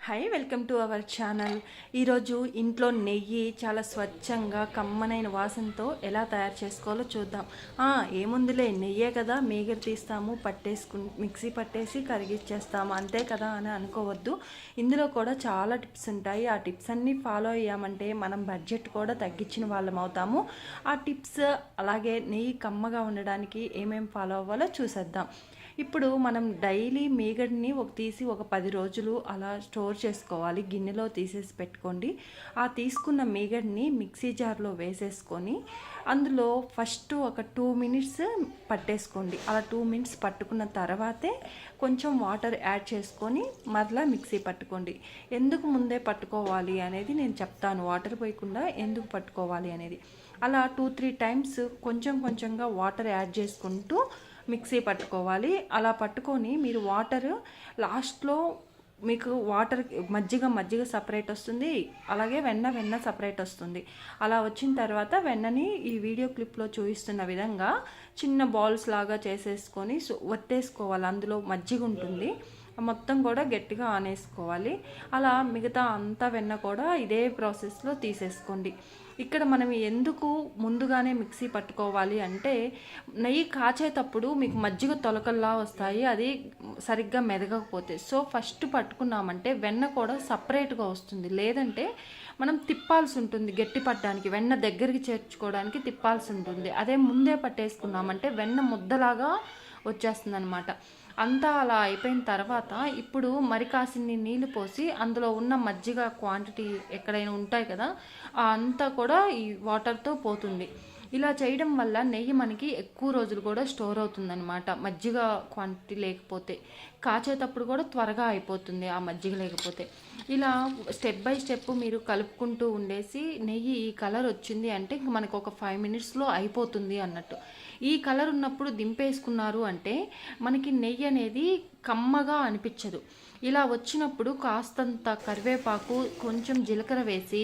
Hi, welcome to our channel. ఈరోజు ఇంట్లో నెయ్యి చాలా స్వచ్ఛంగా కమ్మనైన వాసనతో ఎలా తయారు చేసుకోవాలో చూద్దాం. ఏముందిలే, నెయ్యే కదా, మీగడ తీస్తాము, మిక్సీ పట్టేసి కరిగిచ్చేస్తాము అంతే కదా అని అనుకోవద్దు. ఇందులో కూడా చాలా టిప్స్ ఉంటాయి. ఆ టిప్స్ అన్నీ ఫాలో అయ్యామంటే మనం బడ్జెట్ కూడా తగ్గించిన వాళ్ళం అవుతాము. ఆ టిప్స్ అలాగే నెయ్యి కమ్మగా ఉండడానికి ఏమేమి ఫాలో అవ్వాలో చూసేద్దాం. ఇప్పుడు మనం డైలీ మీగడని తీసి ఒక 10 రోజులు అలా స్టోర్ చేసుకోవాలి. గిన్నెలో తీసేసి పెట్టుకోండి. ఆ తీసుకున్న మీగడని మిక్సీ జార్లో వేసేసుకొని అందులో ఫస్ట్ ఒక 2 మినిట్స్ పట్టేసుకోండి. అలా 2 మినిట్స్ పట్టుకున్న తర్వాతే కొంచెం వాటర్ యాడ్ చేసుకొని మరలా మిక్సీ పట్టుకోండి. ఎందుకు ముందే పట్టుకోవాలి అనేది నేను చెప్తాను. వాటర్ పోయకుండా ఎందుకు పట్టుకోవాలి అనేది. అలా 2-3 టైమ్స్ కొంచెం కొంచెంగా వాటర్ యాడ్ చేసుకుంటూ మిక్సీ పట్టుకోవాలి. అలా పట్టుకొని మీరు వాటర్ లాస్ట్లో మీకు వాటర్ మజ్జిగ సపరేట్ వస్తుంది, అలాగే వెన్న సపరేట్ వస్తుంది. అలా వచ్చిన తర్వాత వెన్నని ఈ వీడియో క్లిప్లో చూపిస్తున్న విధంగా చిన్న బాల్స్ లాగా చేసేసుకొని వత్తేసుకోవాలి. అందులో మజ్జిగ ఉంటుంది, మొత్తం కూడా గట్టిగా ఆనేసుకోవాలి. అలా మిగతా అంతా వెన్న కూడా ఇదే ప్రాసెస్లో తీసేసుకోండి. ఇక్కడ మనం ఎందుకు ముందుగానే మిక్సీ పట్టుకోవాలి అంటే, నెయ్యి కాచేటప్పుడు మీకు మజ్జిగ తొలకల్లా వస్తాయి, అది సరిగ్గా మెదగకపోతే. సో ఫస్ట్ పట్టుకున్నామంటే వెన్న కూడా సపరేట్గా వస్తుంది. లేదంటే మనం తిప్పాల్సి ఉంటుంది, గట్టి పట్టడానికి వెన్న దగ్గరికి చేర్చుకోవడానికి తిప్పాల్సి ఉంటుంది. అదే ముందే పట్టేసుకున్నామంటే వెన్న ముద్దలాగా వచ్చేస్తుంది అనమాట. అంతా అలా అయిపోయిన తర్వాత ఇప్పుడు మరి కాసిన్ని నీళ్ళు పోసి అందులో ఉన్న మజ్జిగ క్వాంటిటీ ఎక్కడైనా ఉంటాయి కదా, అంతా కూడా ఈ వాటర్తో పోతుంది. ఇలా చేయడం వల్ల నెయ్యి మనకి ఎక్కువ రోజులు కూడా స్టోర్ అవుతుందన్నమాట. మజ్జిగ క్వాంటిటీ లేకపోతే కాచేటప్పుడు కూడా త్వరగా అయిపోతుంది ఆ మజ్జిగ లేకపోతే. ఇలా స్టెప్ బై స్టెప్ మీరు కలుపుకుంటూ ఉండేసి నెయ్యి ఈ కలర్ వచ్చింది అంటే ఇంక మనకు ఒక 5 మినిట్స్లో అయిపోతుంది అన్నట్టు. ఈ కలర్ ఉన్నప్పుడు దింపేసుకున్నారు అంటే మనకి నెయ్యి అనేది కమ్మగా అనిపించదు. ఇలా వచ్చినప్పుడు కాస్తంత కరివేపాకు, కొంచెం జీలకర్ర వేసి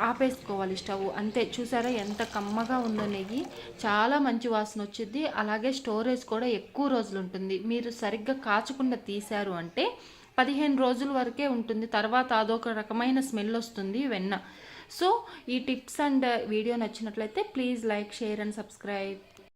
ఆపేసుకోవాలి స్టవ్. అంతే, చూసారా ఎంత కమ్మగా ఉందో నెయ్యి. చాలా మంచి వాసన వచ్చింది. అలాగే స్టోరేజ్ కూడా ఎక్కువ రోజులు ఉంటుంది. మీరు సరిగ్గా కాచకుండా తీశారు అంటే 15 రోజుల వరకే ఉంటుంది. తర్వాత అదొక రకమైన స్మెల్ వస్తుంది వెన్న. సో ఈ టిప్స్ అండ్ వీడియో నచ్చినట్లయితే please like, share and subscribe.